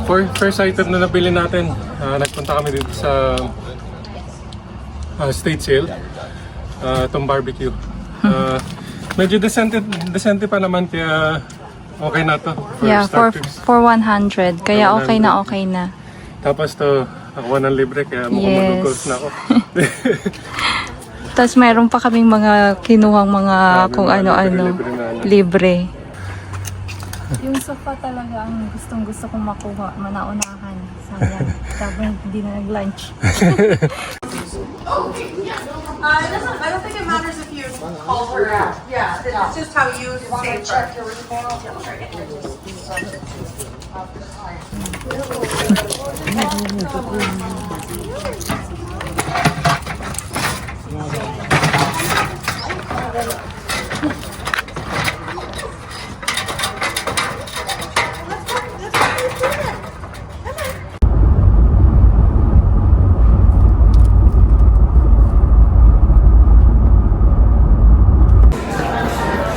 first item na nabili natin, nagpunta kami dito sa State Sale. Itong barbecue. Medyo decente pa naman, kaya okay na to. For 100. Kaya okay na. Tapos to, nakuha ng libre, kaya mukhang mag-goals na ako. Tapos meron pa kaming mga kinuhang mga kung ano-ano. Libre. Yung sofa talaga ang gustong-gusto kong makuha, manaunahan. Sayang. Tapos hindi na nag-lunch. I don't think it matters if you call her out. Yeah, it's just how you save her.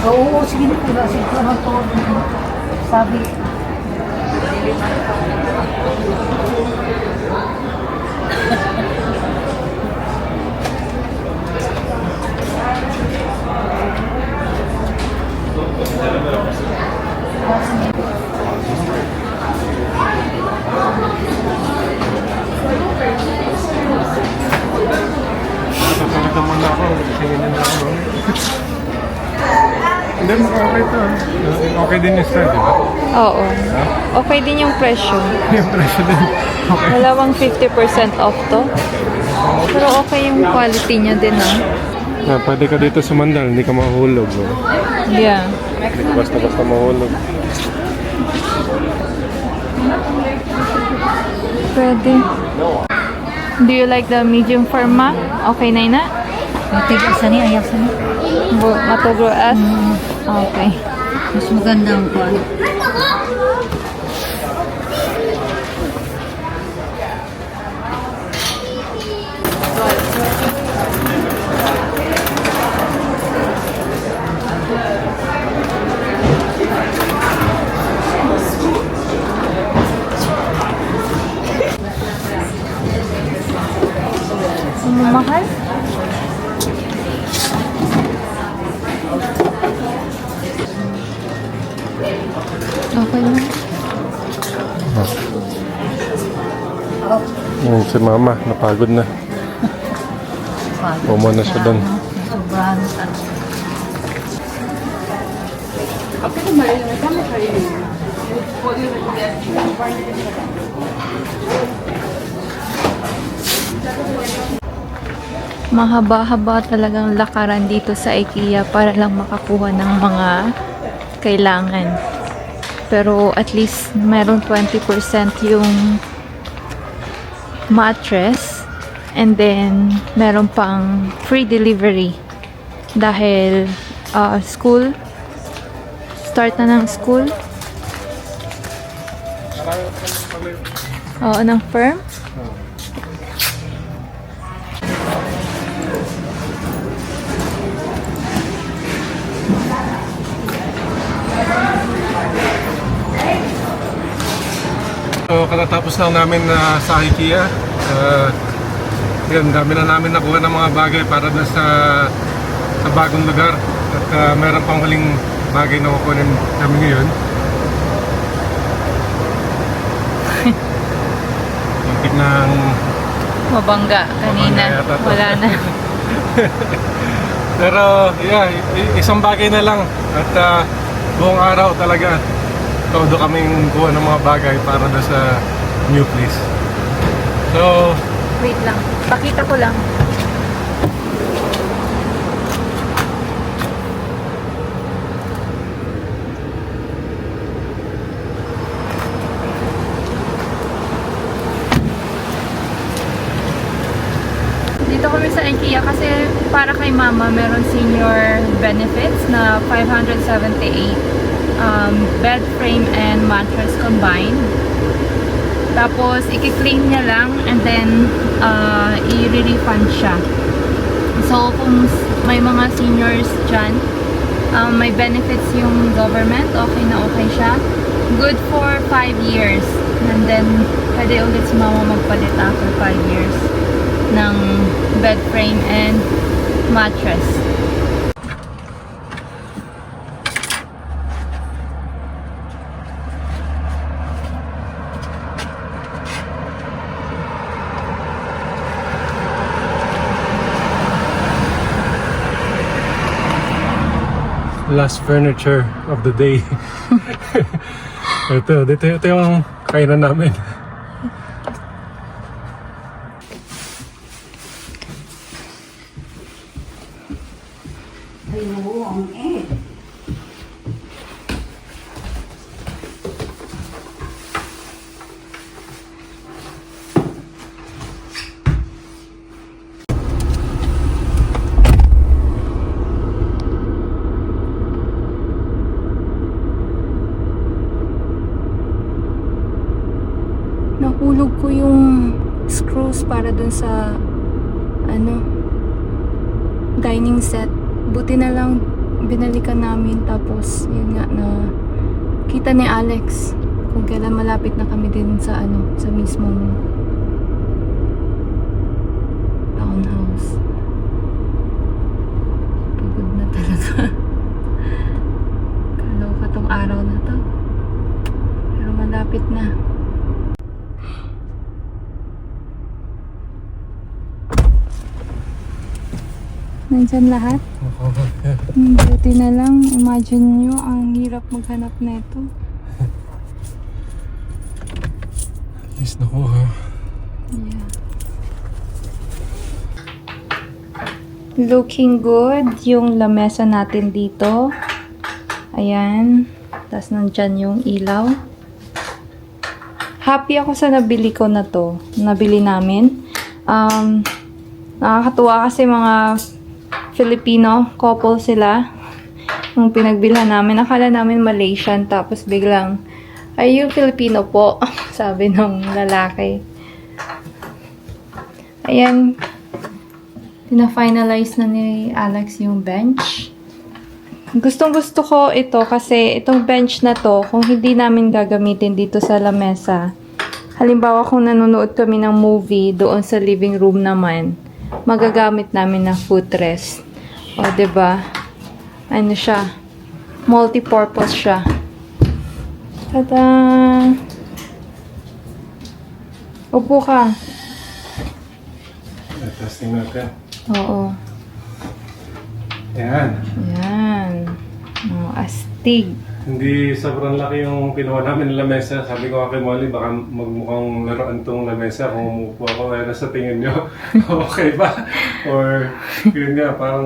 Oo, sige na po. Sige naman po. Sabi. Papagatan mo na ako. Tingin na ako. Hindi, okay to. Okay din yung style, di ba? Oo. Okay din yung presyo. Yung presyo din. Okay. Wala bang 50% off to? Pero okay yung quality niya din, Pwede ka dito sumandal, hindi ka mahulog. Yeah. Hindi ka basta-basta mahulog. Pwede. Do you like the medium format? Okay na ina? Matigas sa niya, ayaw sa niya. Matugro as? Okay. Mas maganda ang kuwan. Mahal? Okay na. Si mama, napagod na. Pumo na siya doon. Sobrang. Mahaba-haba talagang lakaran dito sa IKEA para lang makakuha ng mga kailangan. Pero at least meron 20% yung mattress, and then meron pang free delivery dahil school, start na ng school. Oo, ng firm. So, katatapos lang namin sa IKEA. Yun, dami na namin nakuha ng mga bagay para na sa bagong lugar. At meron pang huling bagay na kukunin namin ngayon. Muntik ng Mabangga kanina. Wala na. Pero, yeah, isang bagay na lang. At buong araw talaga, todo kaming kuha ng mga bagay para na sa new place. So, Wait lang. Pakita ko lang. Dito kami sa IKEA kasi para kay mama meron senior benefits na 578 bed frame and mattress combined. Tapos i-clean niya lang and then i-refund siya. So kung may mga seniors dyan, may benefits yung government, okay na okay siya. Good for 5 years. And then, pwede ulit si mama magpalit after 5 years ng bed frame and mattress. Last furniture of the day. Ito yung kainan namin. Ay, oo, ang Nahulog ko yung screws para dun sa dining set. Buti na lang binalikan namin, tapos yun nga na kita ni Alex kung kailan malapit na kami din sa sa mismong townhouse. Pagod na talaga. Kaloka tong araw na to. Pero malapit na. Nandyan lahat. Buti na lang. Imagine nyo, ang hirap maghanap na ito. Yes, nakuha. Yeah. Looking good yung lamesa natin dito. Ayan. Tapos nandyan yung ilaw. Happy ako sa nabili ko na to. Nabili namin. Nakakatuwa kasi mga Filipino couple sila. Nung pinagbilhan namin, akala namin Malaysian, tapos biglang, ay yung Filipino po, sabi ng lalaki. Ayan, pina-finalize na ni Alex yung bench. Gustong gusto ko ito kasi itong bench na to, kung hindi namin gagamitin dito sa lamesa, halimbawa kung nanonood kami ng movie doon sa living room naman, magagamit namin na footrest. O, diba? Ano siya? Multi-purpose siya. Tada! Upo ka. Testing natin. Oo. Ayan. Ayan. Oh, astig. Hindi sobrang laki yung kinuha namin ng lamesa. Sabi ko kay Molly, baka magmukhang laruan tong lamesa kung umupo ako. Ano sa tingin nyo? Okay ba? Or yun nga, parang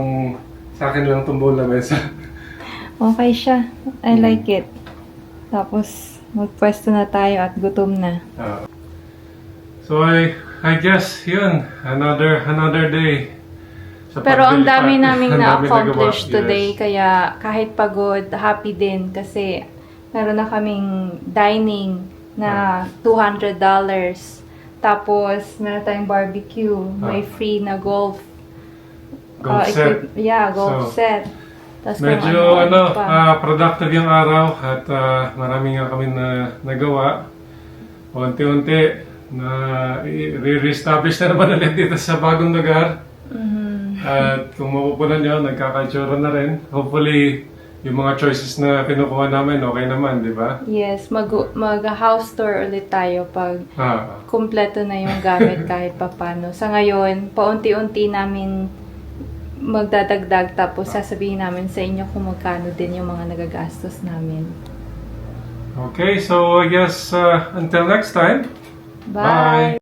sa akin lang itong buong lamesa. Okay siya. I like it. Tapos, magpwesto na tayo at gutom na. So I guess yun, another day. Sa Pero ang paglilipat. dami naming Ang dami na-accomplish nagawa. today, Yes. kaya kahit pagod, happy din kasi meron na kaming dining na $200. Tapos, meron tayong barbecue, may free na golf. Golf set. Golf So, set. Tapos kung Medyo pa. productive yung araw at marami nga kami na nagawa. Unti-unti na re-establish na naman ulit dito sa bagong lugar. At kung mapupunan nyo, nagkakaitsura na rin. Hopefully, yung mga choices na kinukuha namin, okay naman, di ba? Yes, mag-house tour ulit tayo pag kumpleto na yung gamit kahit papano. Sa ngayon, paunti-unti namin magdadagdag, tapos sasabihin namin sa inyo kung magkano din yung mga nagagastos namin. Okay, so I guess until next time. Bye!